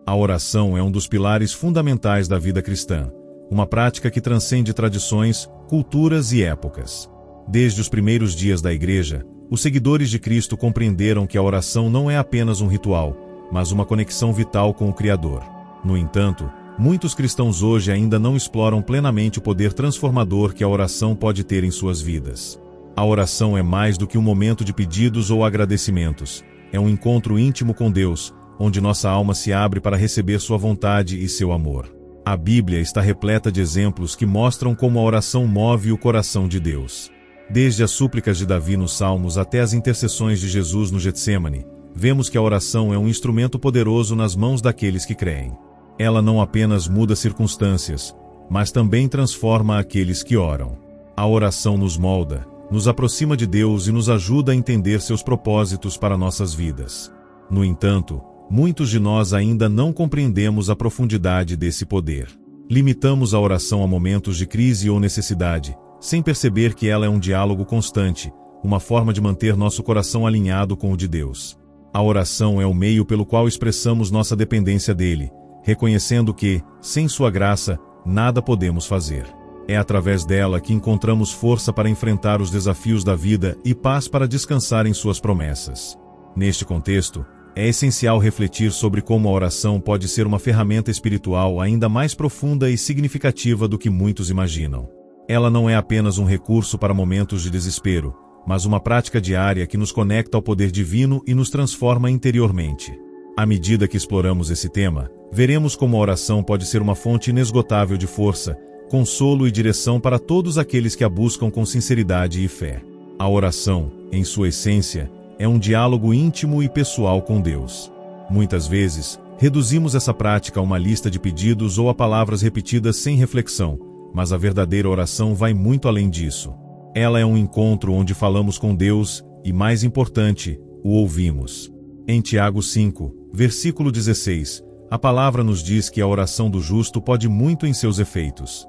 A oração é um dos pilares fundamentais da vida cristã, uma prática que transcende tradições, culturas e épocas. Desde os primeiros dias da Igreja, os seguidores de Cristo compreenderam que a oração não é apenas um ritual, mas uma conexão vital com o Criador. No entanto, muitos cristãos hoje ainda não exploram plenamente o poder transformador que a oração pode ter em suas vidas. A oração é mais do que um momento de pedidos ou agradecimentos. É um encontro íntimo com Deus, onde nossa alma se abre para receber sua vontade e seu amor. A Bíblia está repleta de exemplos que mostram como a oração move o coração de Deus. Desde as súplicas de Davi nos Salmos até as intercessões de Jesus no Getsêmani, vemos que a oração é um instrumento poderoso nas mãos daqueles que creem. Ela não apenas muda circunstâncias, mas também transforma aqueles que oram. A oração nos molda, nos aproxima de Deus e nos ajuda a entender seus propósitos para nossas vidas. No entanto, muitos de nós ainda não compreendemos a profundidade desse poder. Limitamos a oração a momentos de crise ou necessidade, sem perceber que ela é um diálogo constante, uma forma de manter nosso coração alinhado com o de Deus. A oração é o meio pelo qual expressamos nossa dependência dele, reconhecendo que, sem sua graça, nada podemos fazer. É através dela que encontramos força para enfrentar os desafios da vida e paz para descansar em suas promessas. Neste contexto, é essencial refletir sobre como a oração pode ser uma ferramenta espiritual ainda mais profunda e significativa do que muitos imaginam. Ela não é apenas um recurso para momentos de desespero, mas uma prática diária que nos conecta ao poder divino e nos transforma interiormente. À medida que exploramos esse tema, veremos como a oração pode ser uma fonte inesgotável de força, consolo e direção para todos aqueles que a buscam com sinceridade e fé. A oração, em sua essência, é um diálogo íntimo e pessoal com Deus. Muitas vezes, reduzimos essa prática a uma lista de pedidos ou a palavras repetidas sem reflexão, mas a verdadeira oração vai muito além disso. Ela é um encontro onde falamos com Deus e, mais importante, o ouvimos. Em Tiago 5, versículo 16, a palavra nos diz que a oração do justo pode muito em seus efeitos.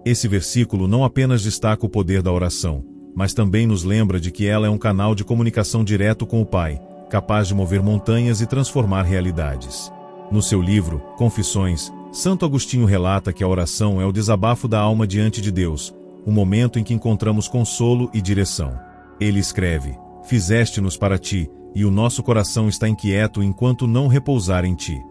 Esse versículo não apenas destaca o poder da oração, mas também nos lembra de que ela é um canal de comunicação direto com o Pai, capaz de mover montanhas e transformar realidades. No seu livro, Confissões, Santo Agostinho relata que a oração é o desabafo da alma diante de Deus, um momento em que encontramos consolo e direção. Ele escreve: "Fizeste-nos para ti, e o nosso coração está inquieto enquanto não repousar em ti."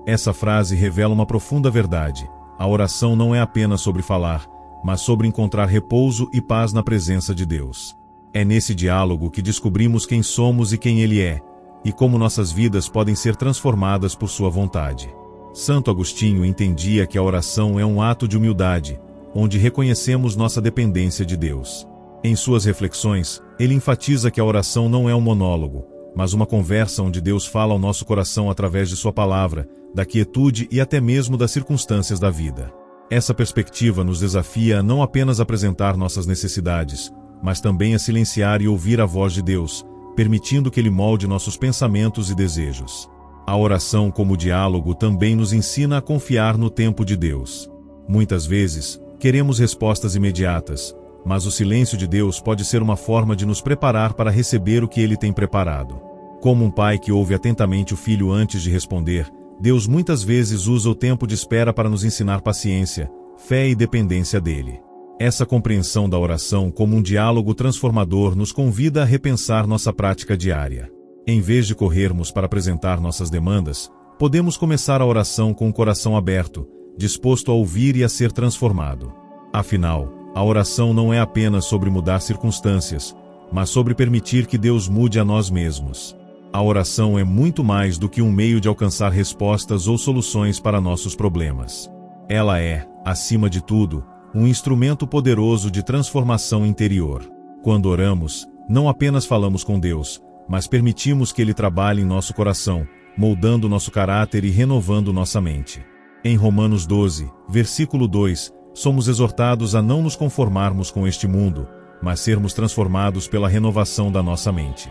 Essa frase revela uma profunda verdade. A oração não é apenas sobre falar, mas sobre encontrar repouso e paz na presença de Deus. É nesse diálogo que descobrimos quem somos e quem Ele é, e como nossas vidas podem ser transformadas por sua vontade. Santo Agostinho entendia que a oração é um ato de humildade, onde reconhecemos nossa dependência de Deus. Em suas reflexões, ele enfatiza que a oração não é um monólogo, mas uma conversa onde Deus fala ao nosso coração através de sua palavra, da quietude e até mesmo das circunstâncias da vida. Essa perspectiva nos desafia a não apenas apresentar nossas necessidades, mas também a silenciar e ouvir a voz de Deus, permitindo que Ele molde nossos pensamentos e desejos. A oração como diálogo também nos ensina a confiar no tempo de Deus. Muitas vezes, queremos respostas imediatas, mas o silêncio de Deus pode ser uma forma de nos preparar para receber o que Ele tem preparado. Como um pai que ouve atentamente o filho antes de responder, Deus muitas vezes usa o tempo de espera para nos ensinar paciência, fé e dependência dele. Essa compreensão da oração como um diálogo transformador nos convida a repensar nossa prática diária. Em vez de corrermos para apresentar nossas demandas, podemos começar a oração com o coração aberto, disposto a ouvir e a ser transformado. Afinal, a oração não é apenas sobre mudar circunstâncias, mas sobre permitir que Deus mude a nós mesmos. A oração é muito mais do que um meio de alcançar respostas ou soluções para nossos problemas. Ela é, acima de tudo, um instrumento poderoso de transformação interior. Quando oramos, não apenas falamos com Deus, mas permitimos que Ele trabalhe em nosso coração, moldando nosso caráter e renovando nossa mente. Em Romanos 12, versículo 2, somos exortados a não nos conformarmos com este mundo, mas sermos transformados pela renovação da nossa mente.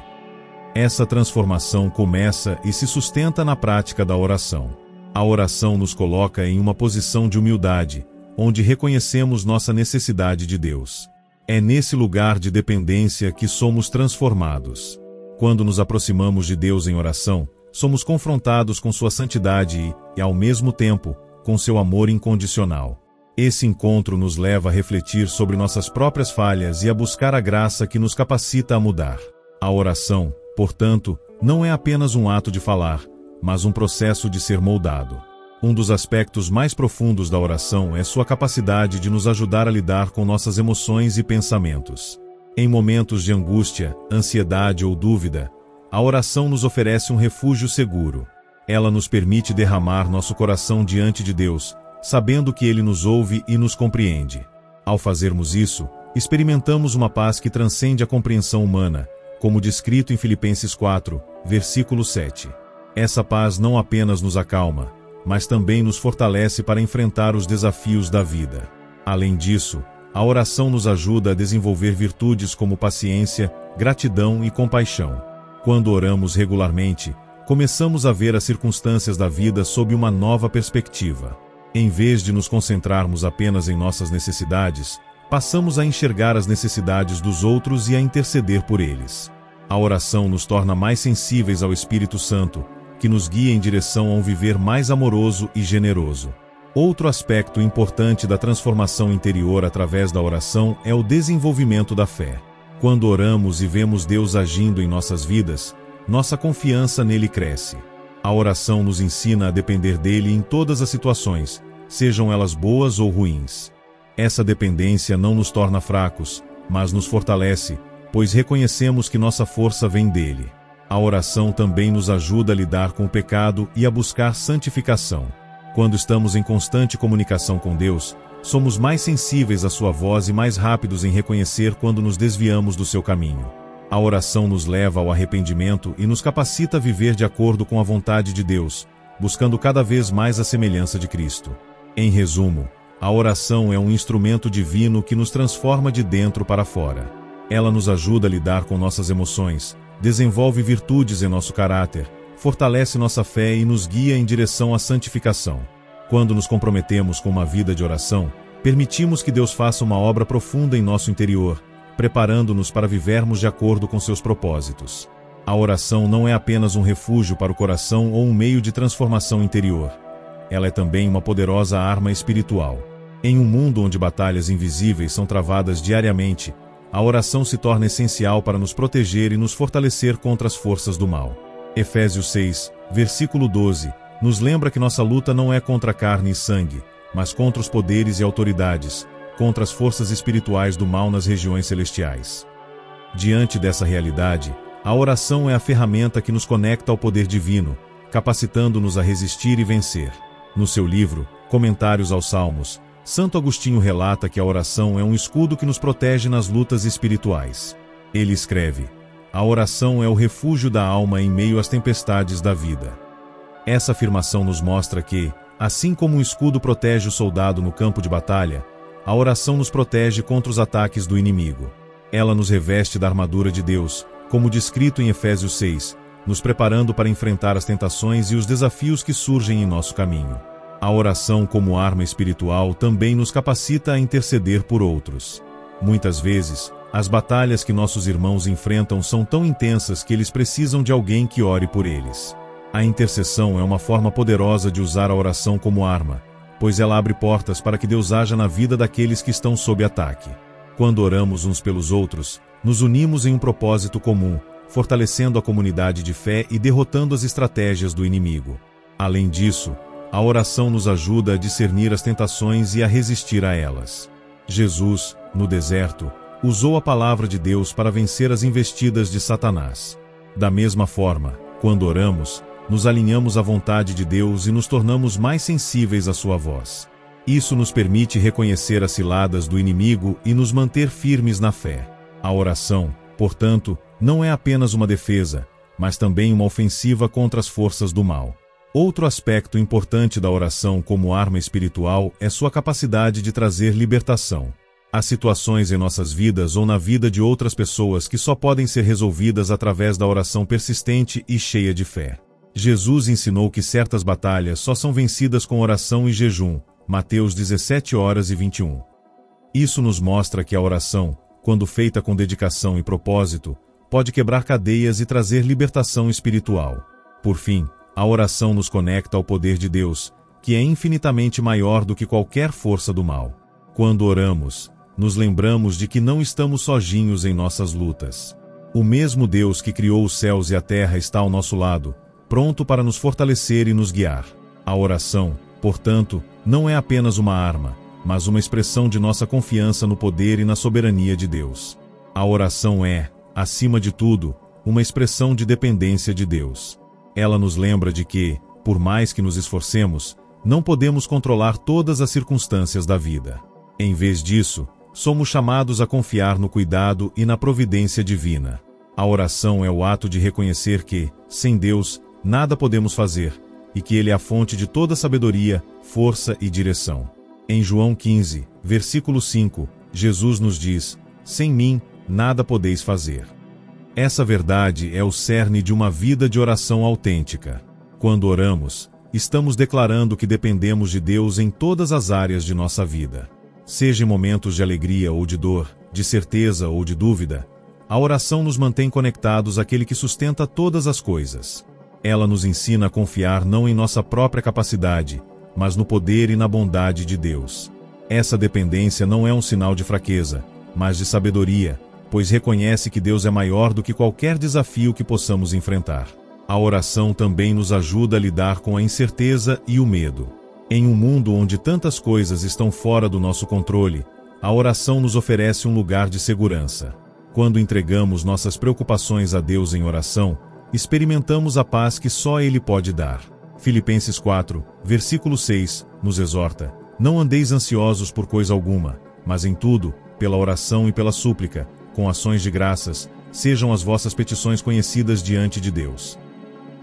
Essa transformação começa e se sustenta na prática da oração. A oração nos coloca em uma posição de humildade, onde reconhecemos nossa necessidade de Deus. É nesse lugar de dependência que somos transformados. Quando nos aproximamos de Deus em oração, somos confrontados com sua santidade e, ao mesmo tempo, com seu amor incondicional. Esse encontro nos leva a refletir sobre nossas próprias falhas e a buscar a graça que nos capacita a mudar. A oração, portanto, não é apenas um ato de falar, mas um processo de ser moldado. Um dos aspectos mais profundos da oração é sua capacidade de nos ajudar a lidar com nossas emoções e pensamentos. Em momentos de angústia, ansiedade ou dúvida, a oração nos oferece um refúgio seguro. Ela nos permite derramar nosso coração diante de Deus, sabendo que Ele nos ouve e nos compreende. Ao fazermos isso, experimentamos uma paz que transcende a compreensão humana, como descrito em Filipenses 4, versículo 7. Essa paz não apenas nos acalma, mas também nos fortalece para enfrentar os desafios da vida. Além disso, a oração nos ajuda a desenvolver virtudes como paciência, gratidão e compaixão. Quando oramos regularmente, começamos a ver as circunstâncias da vida sob uma nova perspectiva. Em vez de nos concentrarmos apenas em nossas necessidades, passamos a enxergar as necessidades dos outros e a interceder por eles. A oração nos torna mais sensíveis ao Espírito Santo, que nos guia em direção a um viver mais amoroso e generoso. Outro aspecto importante da transformação interior através da oração é o desenvolvimento da fé. Quando oramos e vemos Deus agindo em nossas vidas, nossa confiança nele cresce. A oração nos ensina a depender dele em todas as situações, sejam elas boas ou ruins. Essa dependência não nos torna fracos, mas nos fortalece, pois reconhecemos que nossa força vem dele. A oração também nos ajuda a lidar com o pecado e a buscar santificação. Quando estamos em constante comunicação com Deus, somos mais sensíveis à sua voz e mais rápidos em reconhecer quando nos desviamos do seu caminho. A oração nos leva ao arrependimento e nos capacita a viver de acordo com a vontade de Deus, buscando cada vez mais a semelhança de Cristo. Em resumo, a oração é um instrumento divino que nos transforma de dentro para fora. Ela nos ajuda a lidar com nossas emoções, desenvolve virtudes em nosso caráter, fortalece nossa fé e nos guia em direção à santificação. Quando nos comprometemos com uma vida de oração, permitimos que Deus faça uma obra profunda em nosso interior, preparando-nos para vivermos de acordo com seus propósitos. A oração não é apenas um refúgio para o coração ou um meio de transformação interior. Ela é também uma poderosa arma espiritual. Em um mundo onde batalhas invisíveis são travadas diariamente, a oração se torna essencial para nos proteger e nos fortalecer contra as forças do mal. Efésios 6, versículo 12, nos lembra que nossa luta não é contra carne e sangue, mas contra os poderes e autoridades, contra as forças espirituais do mal nas regiões celestiais. Diante dessa realidade, a oração é a ferramenta que nos conecta ao poder divino, capacitando-nos a resistir e vencer. No seu livro, Comentários aos Salmos, Santo Agostinho relata que a oração é um escudo que nos protege nas lutas espirituais. Ele escreve: a oração é o refúgio da alma em meio às tempestades da vida. Essa afirmação nos mostra que, assim como um escudo protege o soldado no campo de batalha, a oração nos protege contra os ataques do inimigo. Ela nos reveste da armadura de Deus, como descrito em Efésios 6, nos preparando para enfrentar as tentações e os desafios que surgem em nosso caminho. A oração como arma espiritual também nos capacita a interceder por outros. Muitas vezes, as batalhas que nossos irmãos enfrentam são tão intensas que eles precisam de alguém que ore por eles. A intercessão é uma forma poderosa de usar a oração como arma, pois ela abre portas para que Deus haja na vida daqueles que estão sob ataque. Quando oramos uns pelos outros, nos unimos em um propósito comum, fortalecendo a comunidade de fé e derrotando as estratégias do inimigo. Além disso, a oração nos ajuda a discernir as tentações e a resistir a elas. Jesus, no deserto, usou a palavra de Deus para vencer as investidas de Satanás. Da mesma forma, quando oramos, nos alinhamos à vontade de Deus e nos tornamos mais sensíveis à sua voz. Isso nos permite reconhecer as ciladas do inimigo e nos manter firmes na fé. A oração, portanto, não é apenas uma defesa, mas também uma ofensiva contra as forças do mal. Outro aspecto importante da oração como arma espiritual é sua capacidade de trazer libertação. Há situações em nossas vidas ou na vida de outras pessoas que só podem ser resolvidas através da oração persistente e cheia de fé. Jesus ensinou que certas batalhas só são vencidas com oração e jejum, Mateus 17h21. Isso nos mostra que a oração, quando feita com dedicação e propósito, pode quebrar cadeias e trazer libertação espiritual. Por fim, a oração nos conecta ao poder de Deus, que é infinitamente maior do que qualquer força do mal. Quando oramos, nos lembramos de que não estamos sozinhos em nossas lutas. O mesmo Deus que criou os céus e a terra está ao nosso lado, pronto para nos fortalecer e nos guiar. A oração, portanto, não é apenas uma arma, mas uma expressão de nossa confiança no poder e na soberania de Deus. A oração é, acima de tudo, uma expressão de dependência de Deus. Ela nos lembra de que, por mais que nos esforcemos, não podemos controlar todas as circunstâncias da vida. Em vez disso, somos chamados a confiar no cuidado e na providência divina. A oração é o ato de reconhecer que, sem Deus, nada podemos fazer, e que Ele é a fonte de toda sabedoria, força e direção. Em João 15, versículo 5, Jesus nos diz: sem mim, nada podeis fazer. Essa verdade é o cerne de uma vida de oração autêntica. Quando oramos, estamos declarando que dependemos de Deus em todas as áreas de nossa vida. Seja em momentos de alegria ou de dor, de certeza ou de dúvida, a oração nos mantém conectados àquele que sustenta todas as coisas. Ela nos ensina a confiar não em nossa própria capacidade, mas no poder e na bondade de Deus. Essa dependência não é um sinal de fraqueza, mas de sabedoria, pois reconhece que Deus é maior do que qualquer desafio que possamos enfrentar. A oração também nos ajuda a lidar com a incerteza e o medo. Em um mundo onde tantas coisas estão fora do nosso controle, a oração nos oferece um lugar de segurança. Quando entregamos nossas preocupações a Deus em oração, experimentamos a paz que só Ele pode dar. Filipenses 4, versículo 6, nos exorta: não andeis ansiosos por coisa alguma, mas em tudo, pela oração e pela súplica, com ações de graças, sejam as vossas petições conhecidas diante de Deus.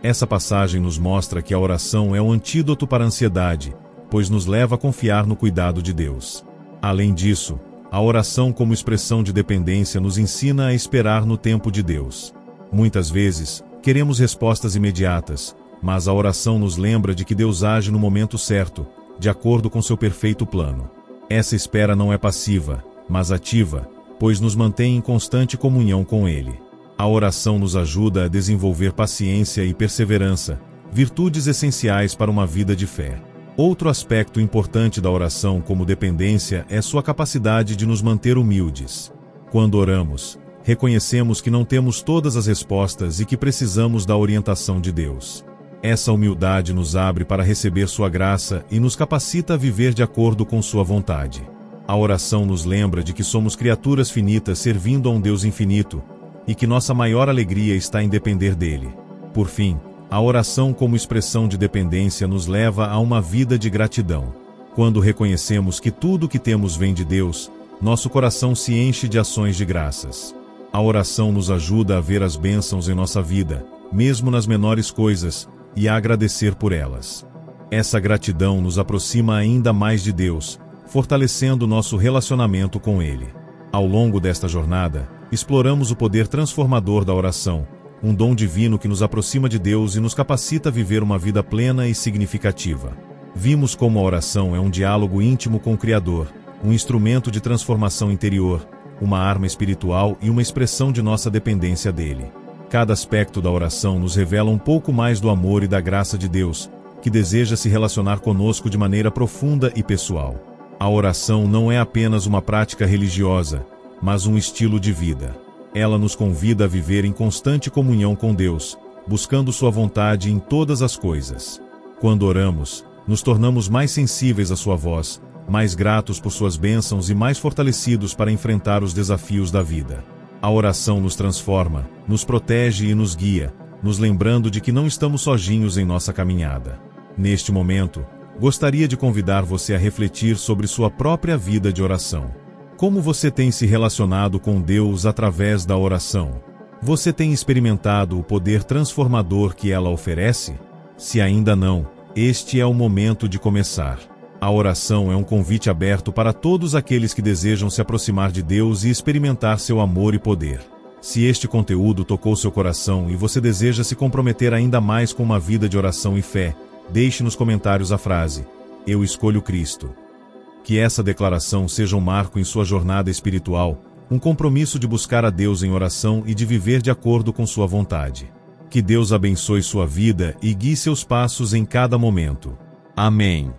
Essa passagem nos mostra que a oração é o antídoto para a ansiedade, pois nos leva a confiar no cuidado de Deus. Além disso, a oração como expressão de dependência nos ensina a esperar no tempo de Deus. Muitas vezes, queremos respostas imediatas, mas a oração nos lembra de que Deus age no momento certo, de acordo com seu perfeito plano. Essa espera não é passiva, mas ativa, pois nos mantém em constante comunhão com Ele. A oração nos ajuda a desenvolver paciência e perseverança, virtudes essenciais para uma vida de fé. Outro aspecto importante da oração como dependência é sua capacidade de nos manter humildes. Quando oramos, reconhecemos que não temos todas as respostas e que precisamos da orientação de Deus. Essa humildade nos abre para receber sua graça e nos capacita a viver de acordo com sua vontade. A oração nos lembra de que somos criaturas finitas servindo a um Deus infinito, e que nossa maior alegria está em depender dele. Por fim, a oração como expressão de dependência nos leva a uma vida de gratidão. Quando reconhecemos que tudo o que temos vem de Deus, nosso coração se enche de ações de graças. A oração nos ajuda a ver as bênçãos em nossa vida, mesmo nas menores coisas, e a agradecer por elas. Essa gratidão nos aproxima ainda mais de Deus, fortalecendo nosso relacionamento com Ele. Ao longo desta jornada, exploramos o poder transformador da oração, um dom divino que nos aproxima de Deus e nos capacita a viver uma vida plena e significativa. Vimos como a oração é um diálogo íntimo com o Criador, um instrumento de transformação interior, uma arma espiritual e uma expressão de nossa dependência dele. Cada aspecto da oração nos revela um pouco mais do amor e da graça de Deus, que deseja se relacionar conosco de maneira profunda e pessoal. A oração não é apenas uma prática religiosa, mas um estilo de vida. Ela nos convida a viver em constante comunhão com Deus, buscando sua vontade em todas as coisas. Quando oramos, nos tornamos mais sensíveis à sua voz, mais gratos por suas bênçãos e mais fortalecidos para enfrentar os desafios da vida. A oração nos transforma, nos protege e nos guia, nos lembrando de que não estamos sozinhos em nossa caminhada. Neste momento, gostaria de convidar você a refletir sobre sua própria vida de oração. Como você tem se relacionado com Deus através da oração? Você tem experimentado o poder transformador que ela oferece? Se ainda não, este é o momento de começar. A oração é um convite aberto para todos aqueles que desejam se aproximar de Deus e experimentar seu amor e poder. Se este conteúdo tocou seu coração e você deseja se comprometer ainda mais com uma vida de oração e fé, deixe nos comentários a frase: "Eu escolho Cristo". Que essa declaração seja um marco em sua jornada espiritual, um compromisso de buscar a Deus em oração e de viver de acordo com sua vontade. Que Deus abençoe sua vida e guie seus passos em cada momento. Amém.